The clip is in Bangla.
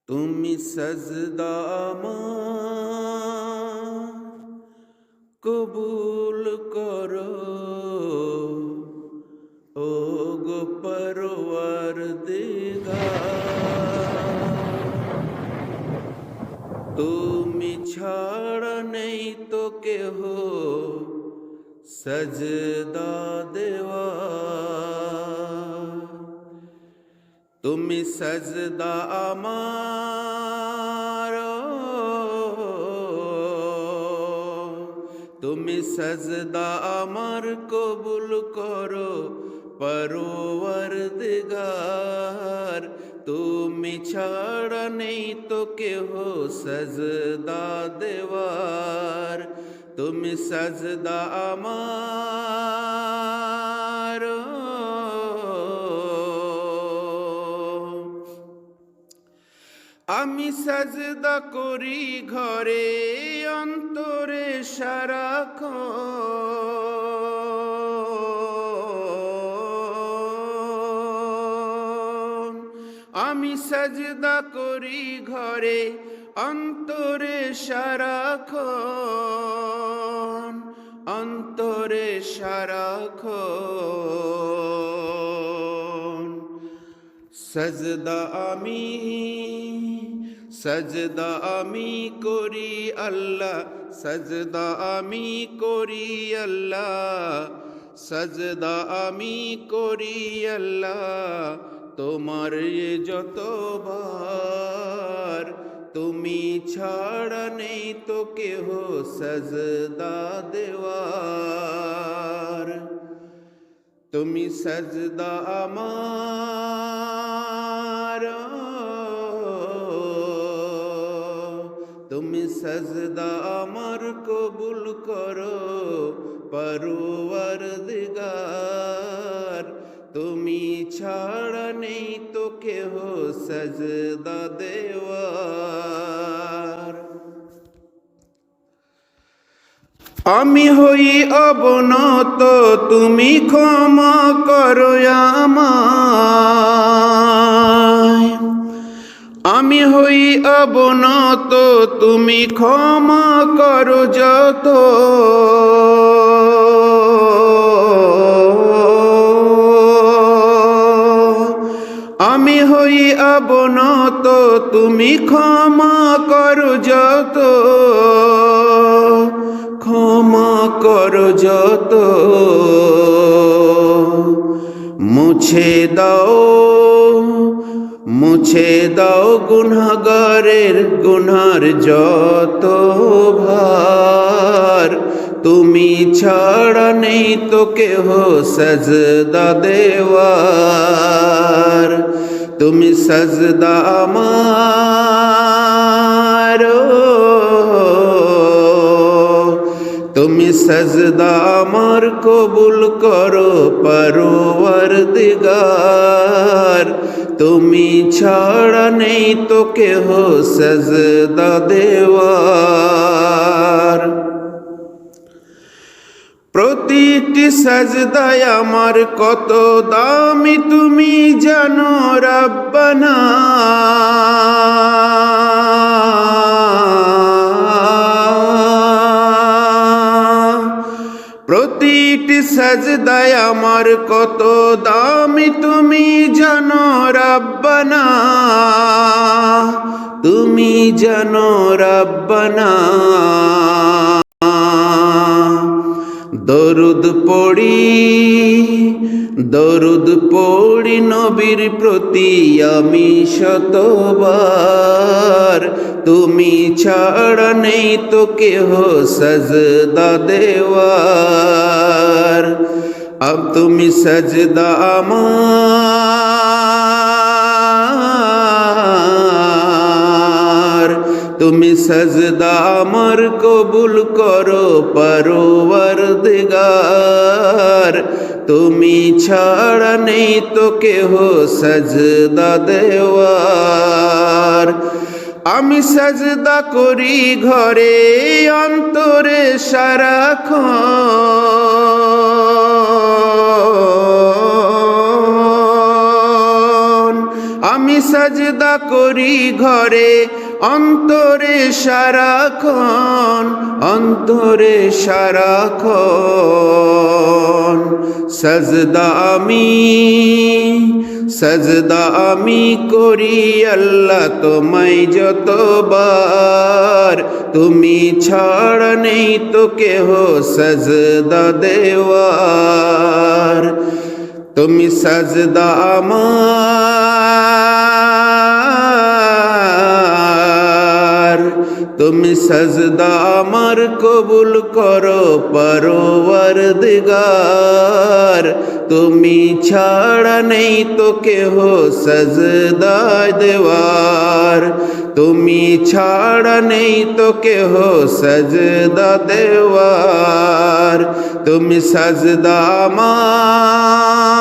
তুমি সজদা আমার কবুল করো, ও গো পরওয়ারদিগার। তুমি ছাড়া নেই তো কেহ সজদা দেওয়া। তুমি সজদা আমার, তুমি সজদা আমার কবুল করো পরওয়ারদিগার। তুমি ছাড়া নেই তো কেহ সজদা দেওয়ার। তুমি সজদা আমার, আমি সাজদা করি ঘরে অন্তরে সারাক্ষণ। আমি সাজদা করি ঘরে অন্তরে সারাক্ষণ, অন্তরে সারাক্ষণ। সজদা আমি করি আল্লাহ, সজদা আমি করি আল্লাহ, সজদা আমি করি আল্লাহ। তোমার যতবার, তুমি ছাড়া নেই তো কেহ সজদা দেওয়ার। তুমি সজদা আমার, তুমি সজদা আমার কবুল করো পরওয়ারদিগার। তুমি ছাড়া নেই তো কেহ সজদা দেওয়ার। আমি হই অবনত, তুমি ক্ষমা করো আমায়। আমি হই অবনত, তুমি ক্ষমা করো যত। আমি হই অবনত, তুমি ক্ষমা করো যত, ক্ষমা করো যত। মুছে দাও, মুছে দাও গুনাহগারের গুনার যত ভার। তুমি ছাড়া নেই তো কেহ সজদা দেওয়ার। তুমি সজদা আমার, তুমি সজদা আমার কবুল করো পরওয়ারদিগার। তুমি ছাড়া নেই তো কেহ সজদা দেওয়ার। প্রতিটি সজদায় আমার কত দামি তুমি জানো রব্বানা। প্রতিটি সজদায় আমার কত দামি তুমি জানো রব্বানা, তুমি জানো রব্বানা। দরুদ পড়ি, দরুদ পড়ি নবীর প্রতি আমি শতবার। তুমি ছাড়া নেই তো কেহ সজদা দেওয়ার। আব তুমি সজদা আমার, তুমি সজদা আমার কবুল করো পরওয়ারদিগার। তুমি ছাড়া নেই তো কেহ সজদা দেওয়ার। আমি সজদা করি ঘরে অন্তরে সারাক্ষণ। আমি আমি সাজদা করি ঘরে অন্তরে সারাক্ষণ, অন্তরে সারাক্ষণ। সজদা আমি করি আল্লাহ তোমায় যতবার, তুমি ছাড়া নেই তো কেহ সজদা দেওয়ার। তুমি সজদা আমার, তুমি সজদা আমার কবুল করো পরওয়ারদিগার। তুমি ছাড়া নেই তো কেহ সজদা দেওয়ার, তুমি ছাড়া নেই তো কেহ সজদা দেওয়ার। তুমি সজদা আমার।